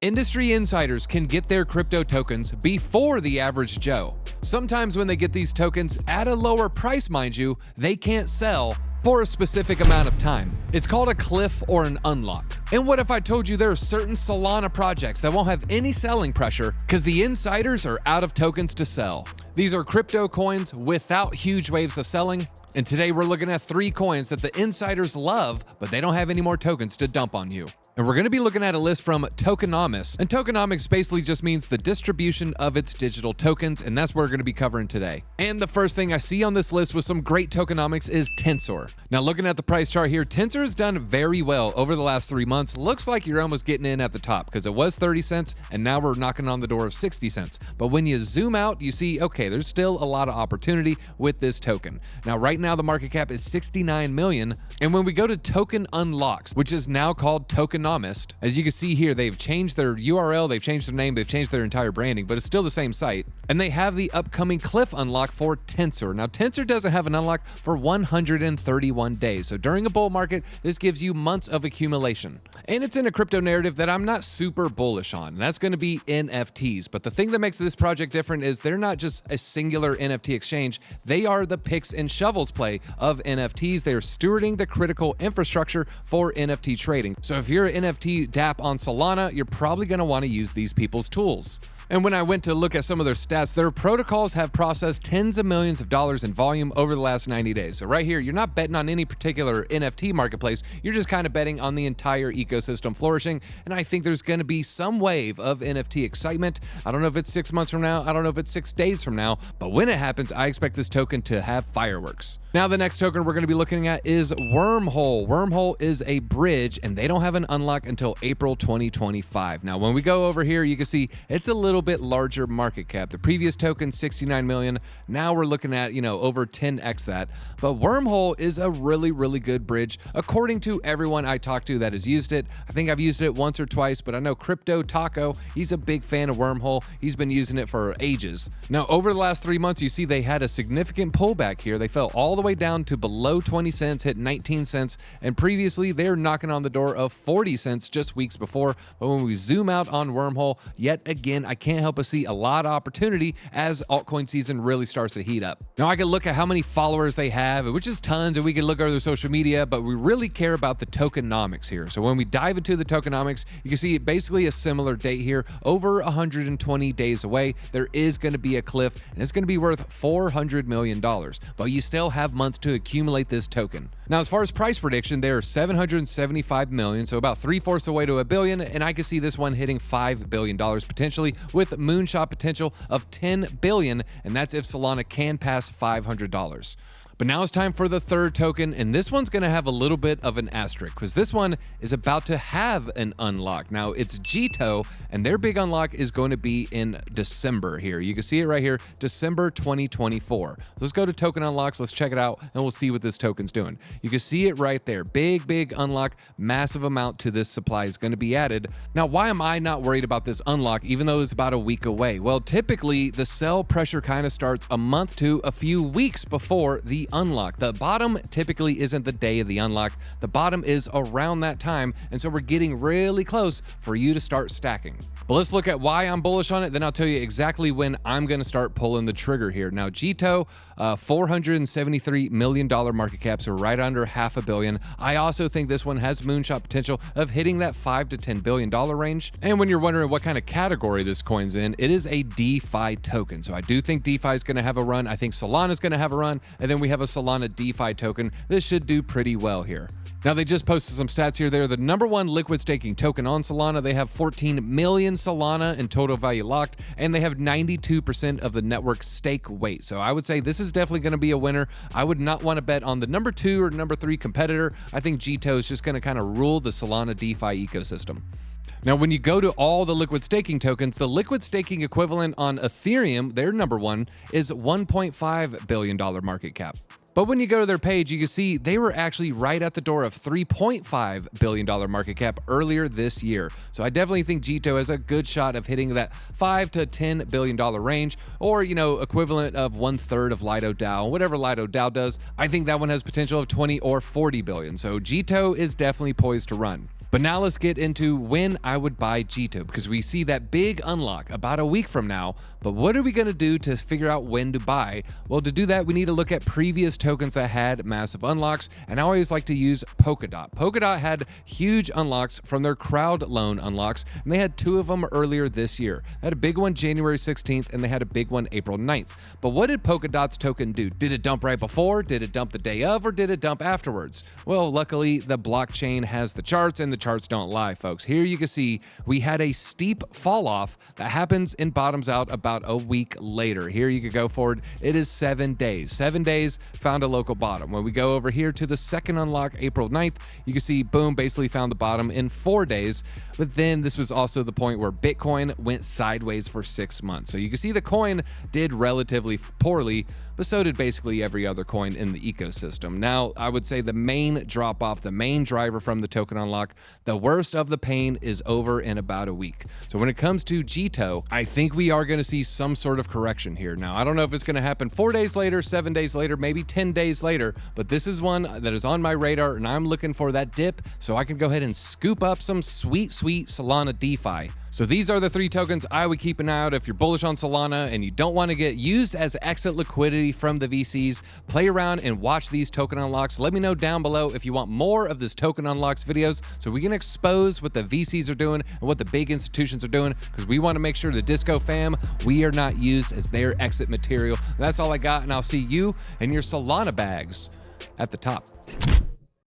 Industry insiders can get their crypto tokens before the average Joe. Sometimes when they get these tokens at a lower price, mind you, they can't sell for a specific amount of time. It's called a cliff or an unlock. And what if I told you there are certain Solana projects that won't have any selling pressure because the insiders are out of tokens to sell? These are crypto coins without huge waves of selling. And today we're looking at 3 coins that the insiders love, but they don't have any more tokens to dump on you. And we're going to be looking at a list from Tokenomics. And tokenomics basically just means the distribution of its digital tokens, and that's what we're going to be covering today. And the first thing I see on this list with some great tokenomics is Tensor. Now, looking at the price chart here, Tensor has done very well over the last 3 months. Looks like you're almost getting in at the top because it was 30 cents, and now we're knocking on the door of 60 cents. But when you zoom out, you see, okay, there's still a lot of opportunity with this token. Now, right now, the market cap is 69 million. And when we go to Token Unlocks, which is now called Tokenomics, as you can see here, they've changed their URL, they've changed their name, they've changed their entire branding, but it's still the same site. And they have the upcoming cliff unlock for Tensor. Now, Tensor doesn't have an unlock for 131 days. So during a bull market, this gives you months of accumulation. And it's in a crypto narrative that I'm not super bullish on. And that's going to be NFTs. But the thing that makes this project different is they're not just a singular NFT exchange. They are the picks and shovels play of NFTs. They are stewarding the critical infrastructure for NFT trading. So if you're an NFT dApp on Solana, you're probably going to want to use these people's tools. And when I went to look at some of their stats, their protocols have processed tens of millions of dollars in volume over the last 90 days. So right here, you're not betting on any particular NFT marketplace. You're just kind of betting on the entire ecosystem flourishing. And I think there's going to be some wave of NFT excitement. I don't know if it's 6 months from now. I don't know if it's 6 days from now. But when it happens, I expect this token to have fireworks. Now, the next token we're going to be looking at is Wormhole. Wormhole is a bridge, and they don't have an unlock until April 2025. Now, when we go over here, you can see it's a little bit larger market cap. The previous token, 69 million. Now we're looking at, over 10x that. But Wormhole is a really, really good bridge, according to everyone I talked to that has used it. I think I've used it once or twice, but I know Crypto Taco, he's a big fan of Wormhole. He's been using it for ages. Now, over the last 3 months, you see they had a significant pullback here. They fell all the way down to below 20 cents, hit 19 cents, and previously they're knocking on the door of 40 cents just weeks before. But when we zoom out on Wormhole, yet again, I can't help but see a lot of opportunity as altcoin season really starts to heat up. Now, I can look at how many followers they have, which is tons, and we can look over their social media, but we really care about the tokenomics here. So when we dive into the tokenomics, you can see basically a similar date here, over 120 days away. There is going to be a cliff, and it's going to be worth $400 million, but you still have months to accumulate this token. Now, as far as price prediction, they're 775 million, so about 3/4 away to $1 billion, and I can see this one hitting $5 billion potentially, with moonshot potential of $10 billion, and that's if Solana can pass $500. But now it's time for the third token, and this one's going to have a little bit of an asterisk because this one is about to have an unlock. Now, it's Jito, and their big unlock is going to be in December here. You can see it right here, December 2024. Let's go to token unlocks. Let's check it out, and we'll see what this token's doing. You can see it right there. Big unlock, massive amount to this supply is going to be added. Now, why am I not worried about this unlock, even though it's about a week away? Well, typically, the sell pressure kind of starts a month to a few weeks before the unlock. The bottom typically isn't the day of the unlock. The bottom is around that time, and so we're getting really close for you to start stacking. But let's look at why I'm bullish on it, then I'll tell you exactly when I'm going to start pulling the trigger here. Now, Jito, $473 million market cap, so right under $500 million. I also think this one has moonshot potential of hitting that $5 to $10 billion range. And when you're wondering what kind of category this coin's in, it is a DeFi token. So I do think DeFi is going to have a run. I think Solana is going to have a run, and then we have a Solana DeFi token. This should do pretty well here. Now, they just posted some stats here. They're the #1 liquid staking token on Solana. They have 14 million Solana in total value locked, and they have 92% of the network stake weight. So I would say this is definitely going to be a winner. I would not want to bet on the #2 or #3 competitor. I think Jito is just going to kind of rule the Solana DeFi ecosystem. Now, when you go to all the liquid staking tokens, the liquid staking equivalent on Ethereum, their #1, is $1.5 billion market cap. But when you go to their page, you can see they were actually right at the door of $3.5 billion market cap earlier this year. So I definitely think Jito has a good shot of hitting that $5 to $10 billion range, or, equivalent of 1/3 of Lido DAO, whatever Lido DAO does. I think that one has potential of 20 or 40 billion. So Jito is definitely poised to run. But now let's get into when I would buy Jito, because we see that big unlock about a week from now. But what are we going to do to figure out when to buy? Well, to do that, we need to look at previous tokens that had massive unlocks. And I always like to use Polkadot. Polkadot had huge unlocks from their crowd loan unlocks, and they had 2 of them earlier this year. They had a big one January 16th, and they had a big one April 9th. But what did Polkadot's token do? Did it dump right before? Did it dump the day of? Or did it dump afterwards? Well, luckily, the blockchain has the charts, and the charts don't lie, folks. Here you can see we had a steep fall off that happens and bottoms out about a week later. Here you can go forward. It is 7 days. 7 days found a local bottom. When we go over here to the second unlock, April 9th, you can see, boom, basically found the bottom in 4 days. But then this was also the point where Bitcoin went sideways for 6 months. So you can see the coin did relatively poorly, but so did basically every other coin in the ecosystem. Now, I would say the main drop off, the main driver from the token unlock, the worst of the pain is over in about a week. So when it comes to Jito, I think we are going to see some sort of correction here. Now, I don't know if it's going to happen 4 days later, 7 days later, maybe 10 days later, but this is one that is on my radar, and I'm looking for that dip so I can go ahead and scoop up some sweet Solana DeFi. So these are the 3 tokens I would keep an eye out if you're bullish on Solana and you don't want to get used as exit liquidity from the VCs. Play around and watch these token unlocks. Let me know down below if you want more of this token unlocks videos so we can expose what the VCs are doing and what the big institutions are doing, because we want to make sure the Disco fam, we are not used as their exit material. That's all I got, and I'll see you and your Solana bags at the top.